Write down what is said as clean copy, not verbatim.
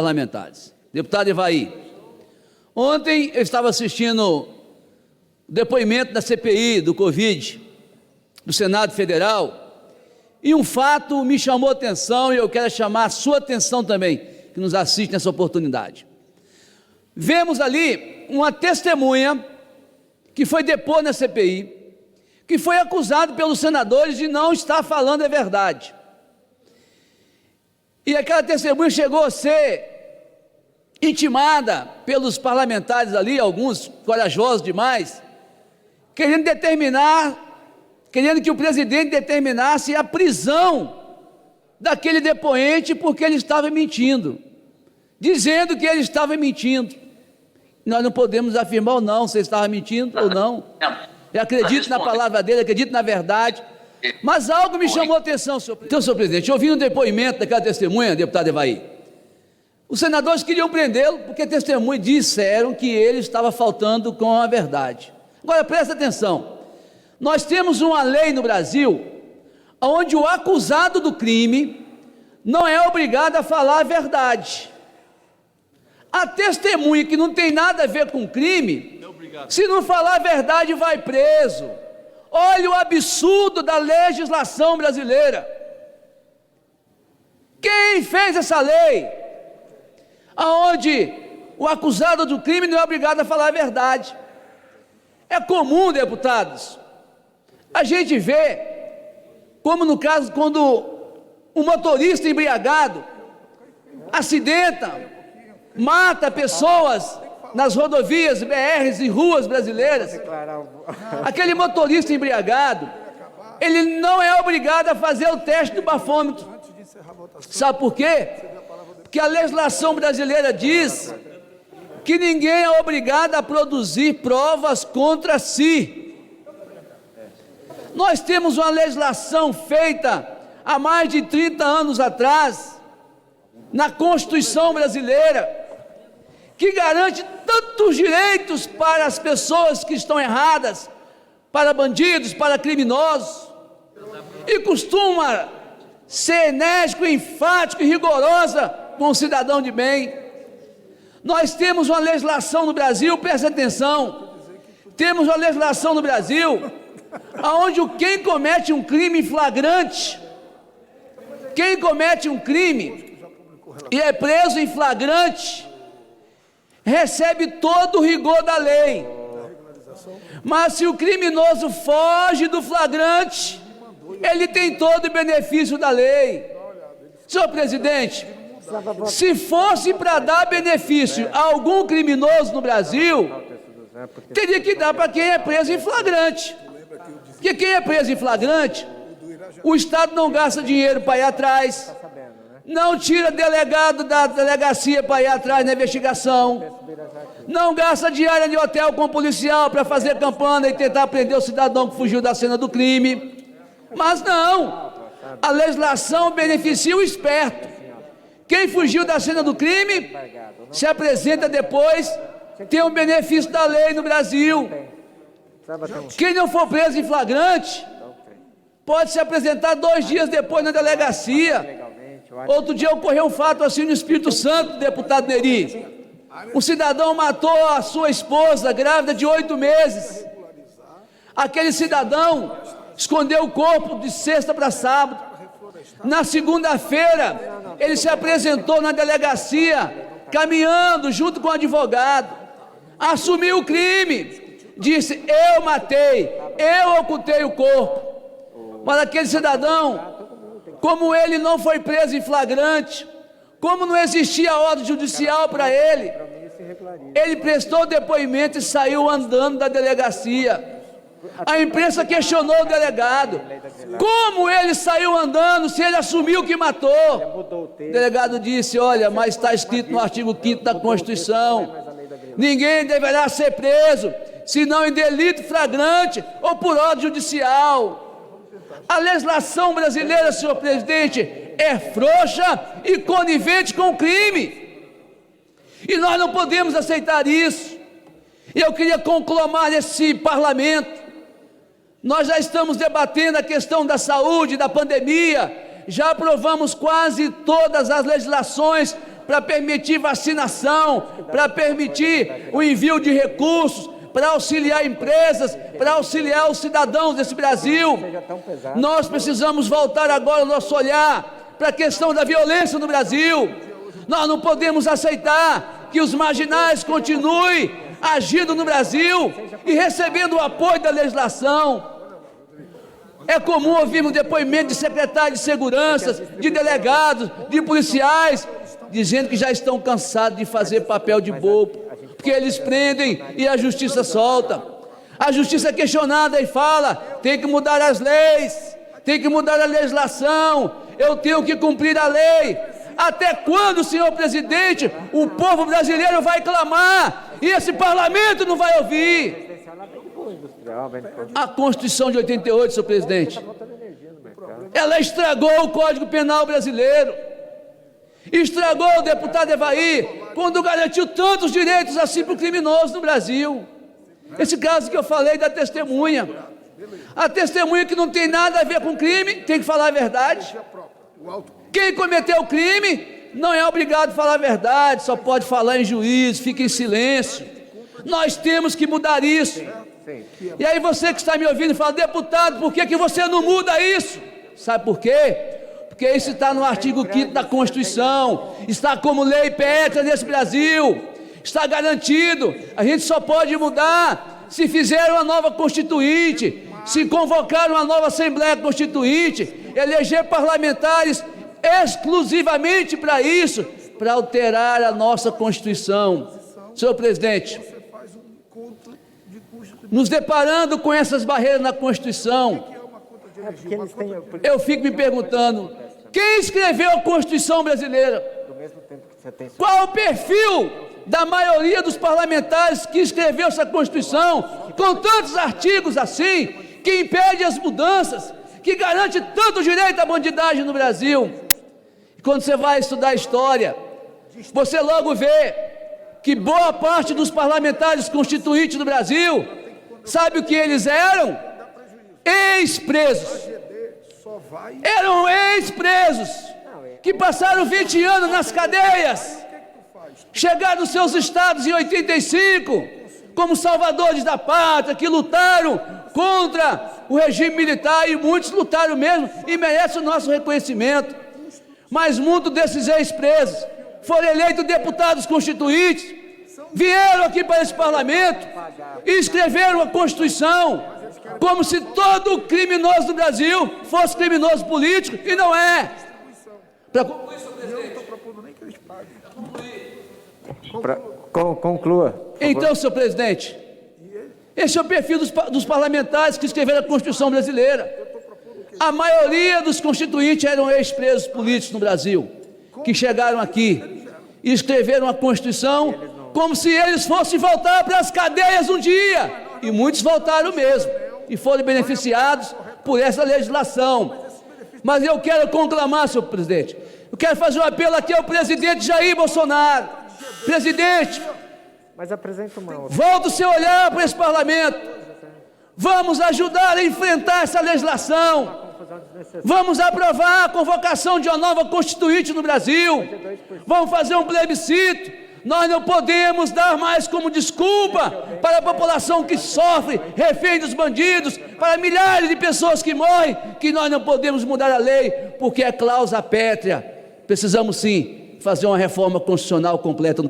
parlamentares. Deputado Ivaí, ontem eu estava assistindo o depoimento da CPI do Covid, do Senado Federal, e um fato me chamou a atenção e eu quero chamar a sua atenção também, que nos assiste nessa oportunidade. Vemos ali uma testemunha que foi depor na CPI, que foi acusado pelos senadores de não estar falando a verdade. E aquela testemunha chegou a ser intimada pelos parlamentares ali, alguns corajosos demais, querendo que o presidente determinasse a prisão daquele depoente porque ele estava mentindo, dizendo que ele estava mentindo. Nós não podemos afirmar ou não se ele estava mentindo ou não. Eu acredito na palavra dele, acredito na verdade, mas algo me chamou a atenção, senhor presidente. Então, senhor presidente, ouvindo o depoimento daquela testemunha, deputado Ivaí, os senadores queriam prendê-lo porque testemunhas disseram que ele estava faltando com a verdade. Agora, presta atenção, nós temos uma lei no Brasil, onde o acusado do crime não é obrigado a falar a verdade. A testemunha que não tem nada a ver com crime, se não falar a verdade, vai preso. Olha o absurdo da legislação brasileira. Quem fez essa lei? Aonde o acusado do crime não é obrigado a falar a verdade. É comum, deputados, a gente vê, como no caso quando um motorista embriagado acidenta, mata pessoas nas rodovias, BRs e ruas brasileiras. Aquele motorista embriagado, ele não é obrigado a fazer o teste do bafômetro. Sabe por quê? Porque a legislação brasileira diz que ninguém é obrigado a produzir provas contra si. Nós temos uma legislação feita há mais de 30 anos atrás, na Constituição brasileira, que garante tantos direitos para as pessoas que estão erradas, para bandidos, para criminosos, e costuma ser enérgico, enfático e rigorosa com o cidadão de bem. Nós temos uma legislação no Brasil, presta atenção, temos uma legislação no Brasil, onde quem comete um crime flagrante, quem comete um crime e é preso em flagrante, recebe todo o rigor da lei. Mas se o criminoso foge do flagrante, ele tem todo o benefício da lei. Senhor presidente, se fosse para dar benefício a algum criminoso no Brasil, teria que dar para quem é preso em flagrante. Porque quem é preso em flagrante, o Estado não gasta dinheiro para ir atrás, não tira delegado da delegacia para ir atrás na investigação, não gasta diária de hotel com policial para fazer campanha e tentar prender o cidadão que fugiu da cena do crime. Mas não, a legislação beneficia o esperto. Quem fugiu da cena do crime se apresenta depois, tem um benefício da lei no Brasil. Quem não for preso em flagrante pode se apresentar 2 dias depois na delegacia. Outro dia ocorreu um fato assim no Espírito Santo, deputado Neri. Um cidadão matou a sua esposa, grávida de 8 meses. Aquele cidadão escondeu o corpo de sexta para sábado. Na segunda-feira, ele se apresentou na delegacia, caminhando junto com o advogado. Assumiu o crime. Disse: eu matei, eu ocultei o corpo. Mas aquele cidadão, como ele não foi preso em flagrante, como não existia ordem judicial para ele, ele prestou depoimento e saiu andando da delegacia. A imprensa questionou o delegado: como ele saiu andando se ele assumiu que matou? O delegado disse: olha, mas está escrito no artigo 5º da Constituição, ninguém deverá ser preso senão em delito flagrante ou por ordem judicial. A legislação brasileira, senhor presidente, é frouxa e conivente com o crime, e nós não podemos aceitar isso. Eu queria conclamar esse parlamento. Nós já estamos debatendo a questão da saúde, da pandemia, já aprovamos quase todas as legislações para permitir vacinação, para permitir o envio de recursos, para auxiliar empresas, para auxiliar os cidadãos desse Brasil. Nós precisamos voltar agora o nosso olhar para a questão da violência no Brasil. Nós não podemos aceitar que os marginais continuem agindo no Brasil e recebendo o apoio da legislação. É comum ouvirmos depoimento de secretários de segurança, de delegados, de policiais, dizendo que já estão cansados de fazer papel de bobo, porque eles prendem e a justiça solta. A justiça é questionada e fala: tem que mudar as leis, tem que mudar a legislação, eu tenho que cumprir a lei. Até quando, senhor presidente, o povo brasileiro vai clamar e esse parlamento não vai ouvir? A Constituição de 88, senhor presidente, ela estragou o Código Penal brasileiro, estragou o deputado Evaí, quando garantiu tantos direitos assim para o criminoso no Brasil. Esse caso que eu falei da testemunha, a testemunha que não tem nada a ver com crime, tem que falar a verdade. Quem cometeu o crime não é obrigado a falar a verdade, só pode falar em juízo, fica em silêncio. Nós temos que mudar isso. E aí você que está me ouvindo fala: deputado, por que você não muda isso? Sabe por quê? Porque isso está no artigo 5º da Constituição, está como lei pétrea nesse Brasil, está garantido. A gente só pode mudar se fizer uma nova Constituinte, se convocar uma nova Assembleia Constituinte, eleger parlamentares exclusivamente para isso, para alterar a nossa Constituição. Senhor presidente, nos deparando com essas barreiras na Constituição, eu fico me perguntando: quem escreveu a Constituição brasileira? Qual o perfil da maioria dos parlamentares que escreveu essa Constituição, com tantos artigos assim, que impede as mudanças, que garante tanto direito à bandidagem no Brasil? E quando você vai estudar história, você logo vê que boa parte dos parlamentares constituintes do Brasil, sabe o que eles eram? Ex-presos. Eram ex-presos que passaram 20 anos nas cadeias, chegaram nos seus estados em 85 como salvadores da pátria, que lutaram contra o regime militar, e muitos lutaram mesmo e merecem o nosso reconhecimento. Mas muitos desses ex-presos foram eleitos deputados constituintes, vieram aqui para esse parlamento e escreveram a Constituição, como se todo criminoso do Brasil fosse criminoso político, e não é. Para concluir, senhor presidente. Conclua. Então, senhor presidente, esse é o perfil dos parlamentares que escreveram a Constituição brasileira. A maioria dos constituintes eram ex-presos políticos no Brasil, que chegaram aqui e escreveram a Constituição como se eles fossem voltar para as cadeias um dia, e muitos voltaram mesmo, e foram beneficiados por essa legislação. Mas eu quero conclamar, senhor presidente, eu quero fazer um apelo aqui ao presidente Jair Bolsonaro. Presidente, mas apresenta uma outra. volta o seu olhar para esse parlamento, vamos ajudar a enfrentar essa legislação, vamos aprovar a convocação de uma nova Constituinte no Brasil, vamos fazer um plebiscito. Nós não podemos dar mais como desculpa para a população que sofre, refém dos bandidos, para milhares de pessoas que morrem, que nós não podemos mudar a lei, porque é cláusula pétrea. Precisamos sim fazer uma reforma constitucional completa